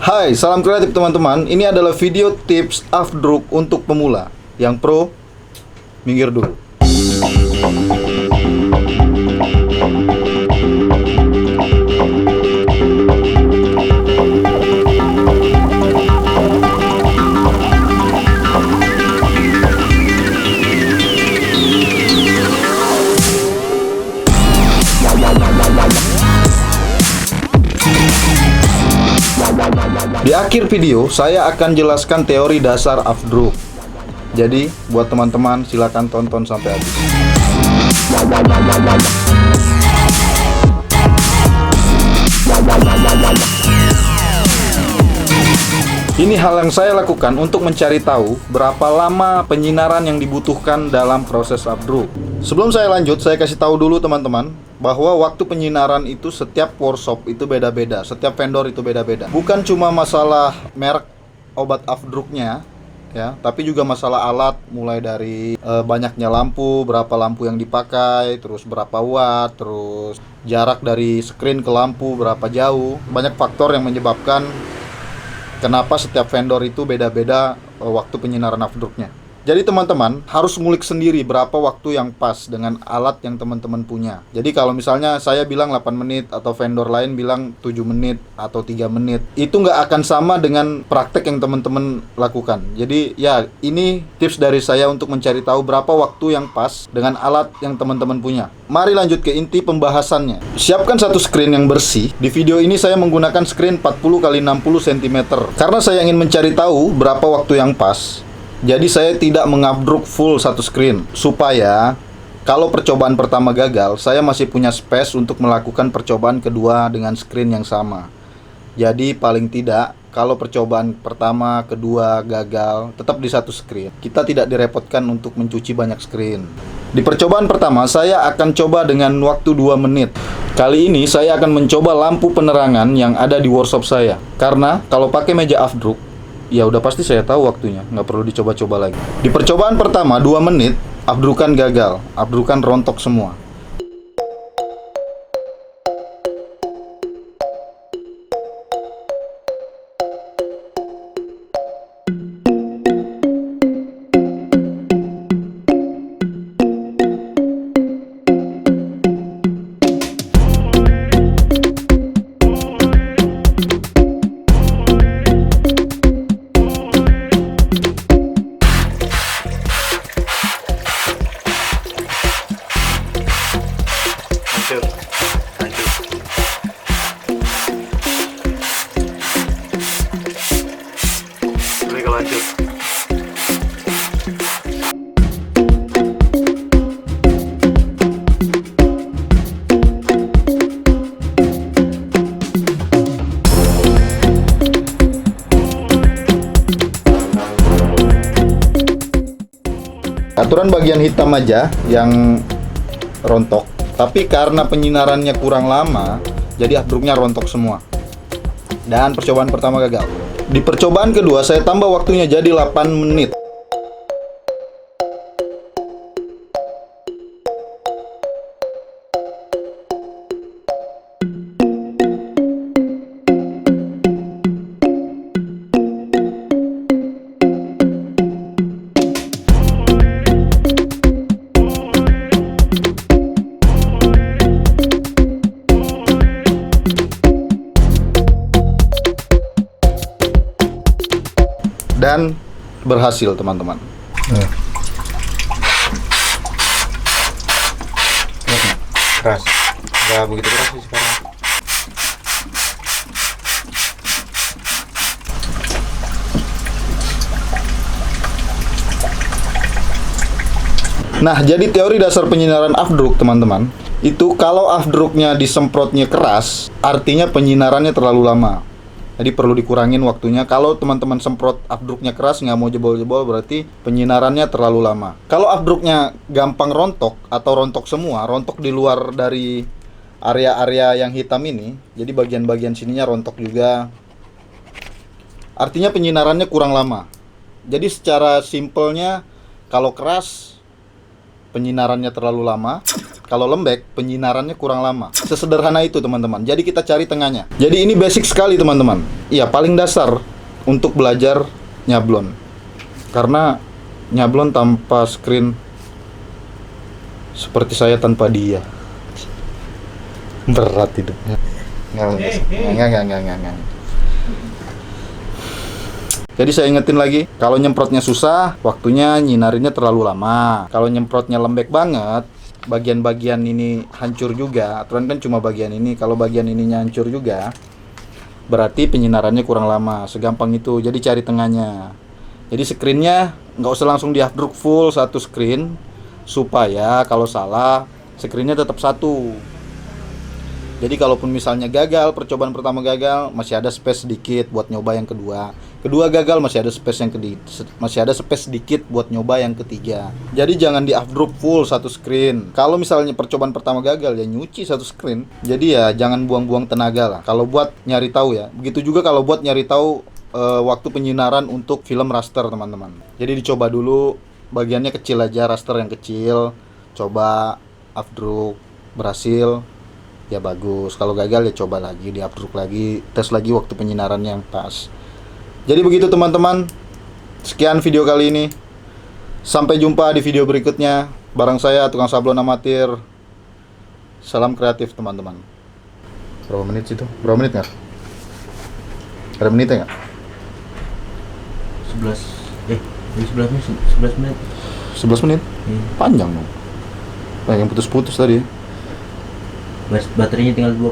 Hai, salam kreatif teman-teman. Ini adalah video tips afdruk untuk pemula. Yang pro, minggir dulu. Di akhir video, saya akan jelaskan teori dasar afdruk. Jadi, buat teman-teman, silakan tonton sampai habis. Ini hal yang saya lakukan untuk mencari tahu berapa lama penyinaran yang dibutuhkan dalam proses afdruk. Sebelum saya lanjut, saya kasih tahu dulu teman-teman bahwa waktu penyinaran itu setiap workshop itu beda-beda, setiap vendor itu beda-beda. Bukan cuma masalah merek obat afdruknya, ya, tapi juga masalah alat, mulai dari banyaknya lampu, berapa lampu yang dipakai, terus berapa watt, terus jarak dari screen ke lampu berapa jauh. Banyak faktor yang menyebabkan kenapa setiap vendor itu beda-beda waktu penyinaran afdruknya. Jadi teman-teman harus ngulik sendiri berapa waktu yang pas dengan alat yang teman-teman punya. Jadi kalau misalnya saya bilang 8 menit atau vendor lain bilang 7 menit atau 3 menit, itu nggak akan sama dengan praktek yang teman-teman lakukan. Jadi ya, ini tips dari saya untuk mencari tahu berapa waktu yang pas dengan alat yang teman-teman punya. Mari lanjut ke inti pembahasannya. Siapkan satu screen yang bersih. Di video ini saya menggunakan screen 40 x 60 cm. Karena saya ingin mencari tahu berapa waktu yang pas, jadi saya tidak mengafdruk full satu screen, supaya kalau percobaan pertama gagal, saya masih punya space untuk melakukan percobaan kedua dengan screen yang sama. Jadi paling tidak, kalau percobaan pertama, kedua gagal, tetap di satu screen. Kita tidak direpotkan untuk mencuci banyak screen. Di percobaan pertama, saya akan coba dengan waktu 2 menit. Kali ini saya akan mencoba lampu penerangan yang ada di workshop saya. Karena kalau pakai meja afdruk, ya udah pasti saya tahu waktunya, nggak perlu dicoba-coba lagi. Di percobaan pertama 2 menit, afdrukan gagal, afdrukan rontok semua. Aturan bagian hitam aja yang rontok, tapi karena penyinarannya kurang lama, jadi afdruknya rontok semua. Dan percobaan pertama gagal. Di percobaan kedua saya tambah waktunya jadi 8 menit. Dan berhasil teman-teman. Keras, nggak begitu keras sih sekarang. Nah, jadi teori dasar penyinaran afdruk teman-teman, itu kalau afdruknya disemprotnya keras, artinya penyinarannya terlalu lama. Jadi perlu dikurangin waktunya. Kalau teman-teman semprot afdruknya keras, nggak mau jebol-jebol, berarti penyinarannya terlalu lama. Kalau afdruknya gampang rontok atau rontok semua, rontok di luar dari area-area yang hitam ini, jadi bagian-bagian sininya rontok juga, artinya penyinarannya kurang lama. Jadi secara simpelnya, kalau keras penyinarannya terlalu lama, Kalau lembek, penyinarannya kurang lama. Sesederhana itu teman-teman. Jadi kita cari tengahnya. Jadi ini basic sekali teman-teman. Iya, paling dasar untuk belajar nyablon. Karena nyablon tanpa screen seperti saya tanpa dia. Berat hidupnya. Enggak. Jadi saya ingetin lagi, kalau nyemprotnya susah, waktunya nyinarinnya terlalu lama. Kalau nyemprotnya lembek banget, bagian-bagian ini hancur juga. Aturan kan cuma bagian ini. Kalau bagian ininya hancur juga, berarti penyinarannya kurang lama. Segampang itu. Jadi cari tengahnya. Jadi screennya nggak usah langsung di half-druk full satu screen, supaya kalau salah screennya tetap satu. Jadi kalaupun misalnya gagal, percobaan pertama gagal, masih ada space sedikit buat nyoba yang kedua. Kedua gagal, masih ada space sedikit buat nyoba yang ketiga. Jadi jangan di half-druk full satu screen. Kalau misalnya percobaan pertama gagal, ya nyuci satu screen. Jadi ya jangan buang-buang tenaga lah. Kalau buat nyari tahu ya. Begitu juga kalau buat nyari tahu waktu penyinaran untuk film raster teman-teman. Jadi dicoba dulu bagiannya kecil aja, raster yang kecil. Coba half-druk, berhasil. Ya bagus, kalau gagal ya coba lagi, di half-druk lagi, tes lagi waktu penyinaran yang pas. Jadi begitu teman-teman, sekian video kali ini. Sampai jumpa di video berikutnya. Bareng saya, Tukang Sablon Amatir. Salam kreatif teman-teman. Berapa menit sih itu? Berapa menit nggak? Ada menitnya nggak? 11 menit. 11 menit? Panjang dong. Yang putus-putus tadi. Baterainya tinggal 2%.